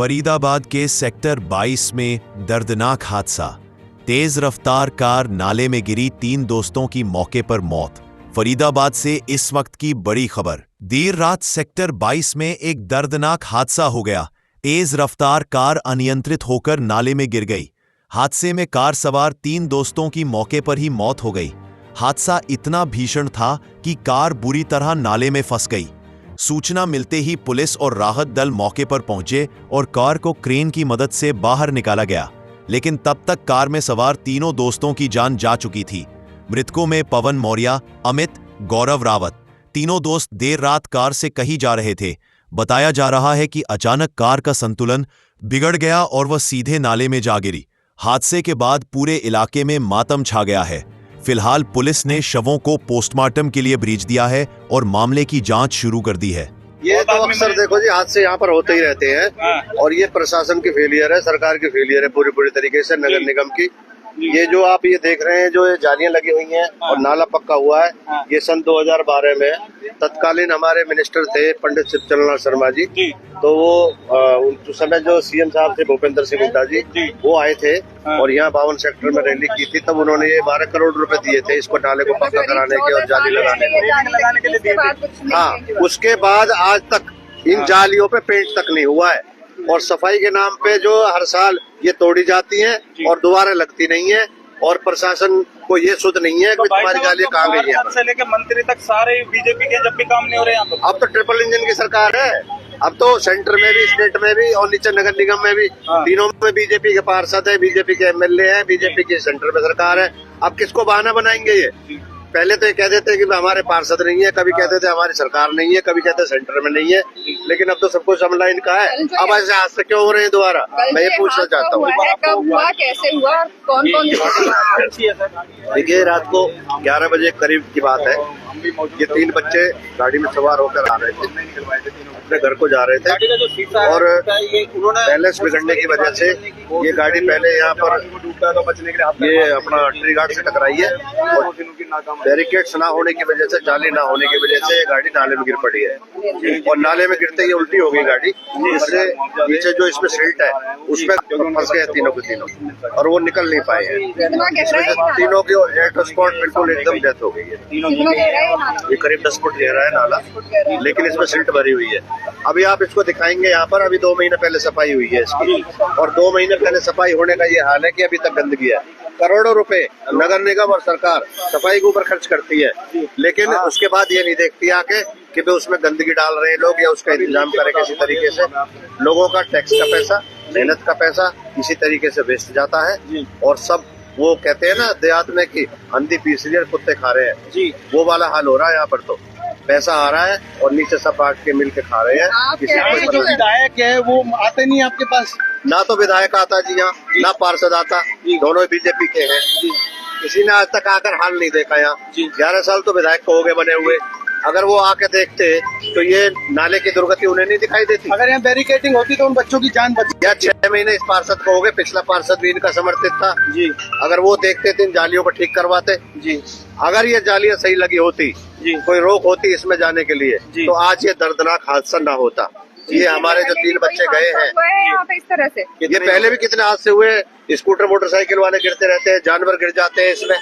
फरीदाबाद के सेक्टर 22 में दर्दनाक हादसा। तेज रफ्तार कार नाले में गिरी, 3 दोस्तों की मौके पर मौत। फरीदाबाद से इस वक्त की बड़ी खबर। देर रात सेक्टर 22 में एक दर्दनाक हादसा हो गया। तेज रफ्तार कार अनियंत्रित होकर नाले में गिर गई। हादसे में कार सवार 3 दोस्तों की मौके पर ही मौत हो गई। हादसा इतना भीषण था कि कार बुरी तरह नाले में फंस गई। सूचना मिलते ही पुलिस और राहत दल मौके पर पहुंचे और कार को क्रेन की मदद से बाहर निकाला गया, लेकिन तब तक कार में सवार तीनों दोस्तों की जान जा चुकी थी। मृतकों में पवन मौर्य, अमित, गौरव रावत। तीनों दोस्त देर रात कार से कहीं जा रहे थे। बताया जा रहा है कि अचानक कार का संतुलन बिगड़ गया और वह सीधे नाले में जा गिरी। हादसे के बाद पूरे इलाके में मातम छा गया है। फिलहाल पुलिस ने शवों को पोस्टमार्टम के लिए भेज दिया है और मामले की जांच शुरू कर दी है। ये तो अक्सर देखो जी, हादसे यहाँ पर होते ही रहते हैं और ये प्रशासन की फेलियर है, सरकार की फेलियर है पूरी तरीके से, नगर निगम की। ये जो आप ये देख रहे हैं, जो ये जालियां लगी हुई हैं और नाला पक्का हुआ है, ये सन 2012 में तत्कालीन हमारे मिनिस्टर थे पंडित शिवचरण शर्मा जी, तो वो उस समय जो सीएम साहब थे भूपेंद्र सिंह हुड्डा जी, वो आए थे और यहाँ 52 सेक्टर में रैली की थी। तब उन्होंने ये 12 करोड़ रुपए दिए थे इसको नाले को पक्का कराने के और जाली लगाने के। हाँ, उसके बाद आज तक इन जालियों पे पेंट तक नहीं हुआ है और सफाई के नाम पे जो हर साल ये तोड़ी जाती हैं और दोबारा लगती नहीं है और प्रशासन को ये सुध नहीं है कि तुम्हारी जालियां कहाँ गई है। से लेकर मंत्री तक सारे बीजेपी के जब भी काम नहीं हो रहे हैं। अब तो ट्रिपल इंजन की सरकार है, अब तो सेंटर में भी, स्टेट में भी और नीचे नगर निगम में भी, तीनों में बीजेपी के पार्षद है, बीजेपी के एमएलए हैं, बीजेपी की सेंटर में सरकार है। अब किसको बहाना बनाएंगे ये? पहले तो ये कह देते कि हमारे पार्षद नहीं है, कभी कहते थे हमारी सरकार नहीं है, कभी कहते सेंटर में नहीं है, लेकिन अब तो सब कुछ ऑनलाइन का है। अब ऐसे हादसे क्यों हो रहे हैं दोबारा, मैं ये पूछना चाहता हूँ। कब हुआ, कैसे हुआ, कौन देखिए, रात को 11 बजे करीब की बात है। ये 3 बच्चे गाड़ी में सवार होकर आ रहे थे, अपने घर को जा रहे थे और बैलेंस बिगड़ने की वजह से ये गाड़ी पहले यहाँ पर ये अपना ट्री गार्ड से टकराई है और बैरिकेड्स ना होने की वजह से, जाली ना होने की वजह से ये गाड़ी नाले में गिर पड़ी है और नाले में गिरते ही उल्टी हो गई गाड़ी, जिससे नीचे जो इसमें सिल्ट है उसमें फंस गए तीनों के तीनों और वो निकल नहीं पाए हैं। तीनों की हेड स्पॉट बिल्कुल एकदम डेथ हो गई है। ये करीब 10 फुट गहरा है नाला, लेकिन इसमें सिल्ट भरी हुई है। अभी आप इसको दिखाएंगे यहाँ पर, अभी 2 महीने पहले सफाई हुई है इसकी और 2 महीने पहले सफाई होने का ये हाल है कि अभी तक गंदगी है। करोड़ों रुपए नगर निगम और सरकार सफाई के ऊपर खर्च करती है, लेकिन उसके बाद ये नहीं देखती आके कि वे उसमें गंदगी डाल रहे हैं लोग या उसका इंतजाम करें किसी तरीके से। लोगों का टैक्स का पैसा, मेहनत का पैसा इसी तरीके से वेस्ट जाता है और सब वो कहते हैं ना देहात में कि अंधी पीस रही है, कुत्ते खा रहे हैं जी, वो वाला हाल हो रहा है यहाँ पर। तो पैसा आ रहा है और नीचे सब बांट के मिल के खा रहे हैं। जो विधायक है वो आते नहीं आपके पास? ना तो विधायक आता जी यहाँ, ना पार्षद आता, दोनों बीजेपी के हैं। किसी ने आज तक आकर हाल नहीं देखा यहाँ। 11 साल तो विधायक को हो गए बने हुए। अगर वो आके देखते तो ये नाले की दुर्गति उन्हें नहीं दिखाई देती। अगर यहाँ बैरिकेडिंग होती तो उन बच्चों की जान बचती। या 6 महीने इस पार्षद को हो गए, पिछला पार्षद भी इनका समर्थित था जी। अगर वो देखते थे इन जालियों को ठीक करवाते जी। अगर ये जालियां सही लगी होती, कोई रोक होती इसमें जाने के लिए, तो आज ये दर्दनाक हादसा ना होता। ये हमारे जो 3 बच्चे गए हैं, इस तरह से ये पहले भी कितने हादसे हुए। स्कूटर मोटरसाइकिल वाले गिरते रहते हैं, जानवर गिर जाते हैं इसमें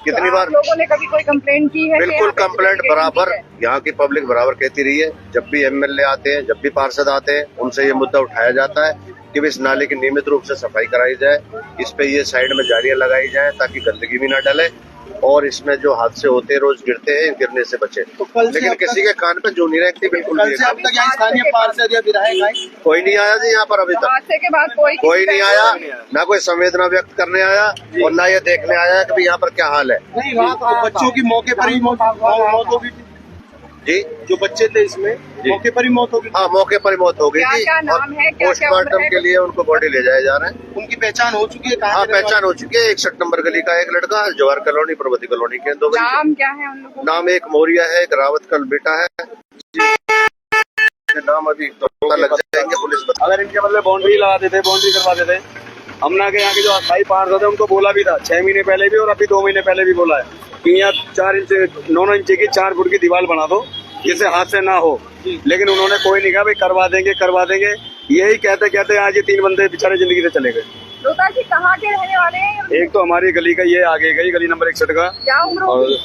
कितनी बार। लोगों ने कभी कोई कंप्लेंट की है? बिल्कुल कंप्लेंट बराबर यहाँ की पब्लिक बराबर कहती रही है। जब भी एमएलए आते हैं, जब भी पार्षद आते हैं, उनसे ये मुद्दा उठाया जाता है कि इस नाले की नियमित रूप से सफाई कराई जाए, इस पे ये साइड में जालियां लगाई जाए ताकि गंदगी भी ना डले और इसमें जो हादसे होते हैं, रोज गिरते हैं, गिरने से बचे। लेकिन किसी के कान पे जू नहीं रखती बिल्कुल। स्थानीय पार्षद या विधायक आए? कोई नहीं आया जी यहाँ पर अभी तक। हादसे के बाद कोई नहीं आया, ना कोई संवेदना व्यक्त करने आया और ना ये देखने आया कि यहाँ पर क्या हाल है। नहीं, वहाँ तो बच्चों की मौके पर ही मौत हो गई थी जी। जो बच्चे थे इसमें मौके पर ही मौत हो गई। हाँ, मौके पर ही मौत हो गई थी और पोस्टमार्टम के लिए उनको बॉडी ले जाए जा रहे हैं। उनकी पहचान हो चुकी है? हाँ, पहचान हो चुकी है। 61 नंबर गली का एक लड़का, जवाहर कॉलोनी, प्रगति कॉलोनी के 2 नाम क्या है उन लोगों? नाम एक मौर्य है, एक रावत का बेटा है। नाम अभी पता लग जाएंगे, पुलिस बता। अगर इनके मतलब बाउंड्री लगाते थे, बाउंड्री करवाते थे, हमने के यहाँ के जो अस्थायी पार्षद है उनको बोला भी था 6 महीने पहले भी और अभी 2 महीने पहले भी बोला है कि यहाँ 4 इंच 9 इंच की 4 फुट की दीवार बना दो जिससे हादसे ना हो, लेकिन उन्होंने कोई नहीं कहा भाई करवा देंगे। यही कहते कहते आज ये 3 बंदे बेचारे जिंदगी से चले गए। रोहतास जी कहाँ के रहने वाले हैं? एक तो हमारी गली का ये आगे गई गली नंबर 61 का, क्या उम्र और होगी?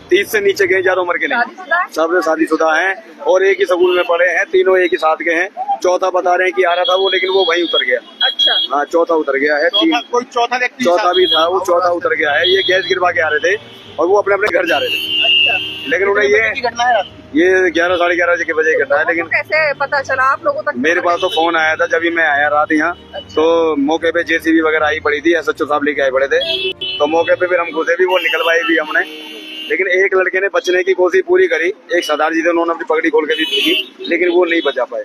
30 से नीचे गए, ज्यादा उम्र के नहीं, शादीशुदा है? सब शादीशुदा हैं और एक ही स्कूल में पढ़े हैं, तीनों एक ही साथ के हैं। चौथा बता रहे हैं कि आ रहा था वो, लेकिन वो वहीं उतर गया। अच्छा, हाँ, चौथा उतर गया है। कोई चौथा व्यक्ति चौथा भी था, वो चौथा उतर गया है। ये गैस गिरवा के आ रहे थे और वो अपने अपने घर जा रहे थे, अच्छा। लेकिन उन्हें ये 11 साढ़े 11 के बजे घटना है। आपको लेकिन कैसे पता चला आप लोगों तक? मेरे पास तो फोन आया था जब ही मैं आया रात यहाँ, तो मौके पे जेसीबी वगैरह आई पड़ी थी, SHO साहब लेके आए पड़े थे, तो मौके पे फिर हम घुसे भी, वो निकलवाई भी हमने। लेकिन एक लड़के ने बचने की कोशिश पूरी करी, एक सरदार जी थे, उन्होंने अपनी पगड़ी खोल के भी देखी, लेकिन वो नहीं बचा पाए।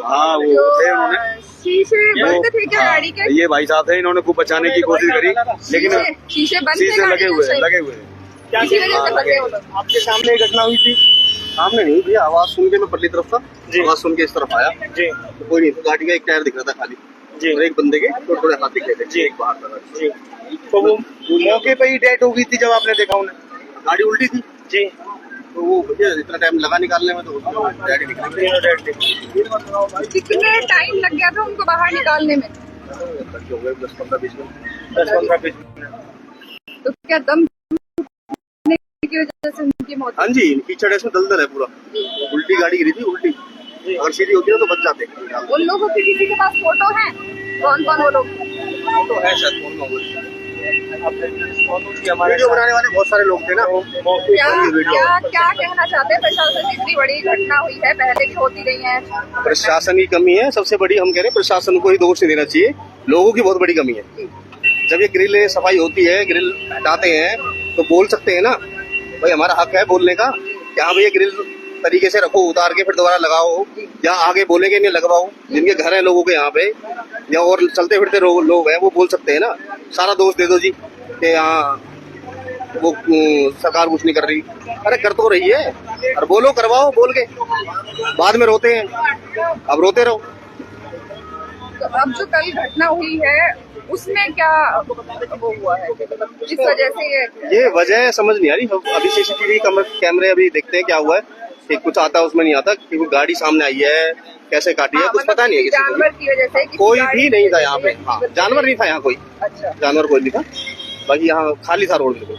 हाँ, वो थे, उन्होंने शीशे बंद थे क्या गाड़ी के? ये भाई साहब थे, इन्होंने खूब बचाने की कोशिश करी, लेकिन शीशे बंद थे शीशे लगे हुए गाड़ी लगे हुए। के? इसी वजह से फंसे वो लोग। आपके सामने एक घटना हुई थी? सामने नहीं भैया, आवाज सुन के मैं परली तरफ था, आवाज सुन के इस तरफ आया जी, तो कोई नहीं, तो गाड़ी का एक टायर दिख रहा था खाली जी, और एक बंदे के थोड़े हाथ दिख रहे थे जी, एक बाहर था जी। तो वो मौके पे ही डेथ हो गई थी जब आपने देखा उन्हें? गाड़ी उल्टी थी जी, तो वो भैया इतना टाइम लगा निकालने में, तो गाड़ी निकली। कितने टाइम लग गया था उनको बाहर निकालने में? 10-15-20 मिनट। तो क्या दम की वजह से उनकी मौत? हाँ जी, कीचड़ इसमें दलदल है पूरा, उल्टी गाड़ी गिरी थी, उल्टी। अगर सीधी होती है तो बच जाते। उन लोगों की किसी के पास फोटो है? कौन कौन वो लोग? तो है शायद, वीडियो बनाने वाले बहुत सारे लोग थे ना। क्या कहना चाहते हैं प्रशासन से? इतनी बड़ी घटना हुई है, पहले भी होती रही है। प्रशासन की कमी है सबसे बड़ी, हम कह रहे हैं प्रशासन को ही दोष नहीं देना चाहिए, लोगों की बहुत बड़ी कमी है। जब ये ग्रिल सफाई होती है, ग्रिल हटाते हैं, तो बोल सकते हैं ना भाई, हमारा हक है बोलने का, यहाँ भैया ग्रिल तरीके से रखो, उतार के फिर दोबारा लगाओ, या आगे बोलेंगे नहीं लगवाओ। जिनके घर है लोगों के यहाँ पे, या और चलते फिरते लोग हैं, वो बोल सकते हैं ना। सारा दोष दे दो जी कि यहाँ वो सरकार कुछ नहीं कर रही। अरे कर तो रही है, और बोलो, करवाओ बोल के, बाद में रोते हैं, अब रोते रहो। तो अब जो कल घटना हुई है उसमें क्या वो हुआ है जिस वजह से ये वजह समझ नहीं आ रही। अभी CCTV कैमरे अभी देखते हैं क्या हुआ है, कि कुछ आता उसमें नहीं आता, कि गाड़ी सामने आई है, कैसे काटी है, कुछ पता नहीं है किसी को। जानवर की वजह से? कोई भी नहीं था यहाँ पे, हाँ, जानवर नहीं था यहाँ कोई। अच्छा, जानवर कोई नहीं था, बाकी यहाँ खाली था रोड बिल्कुल।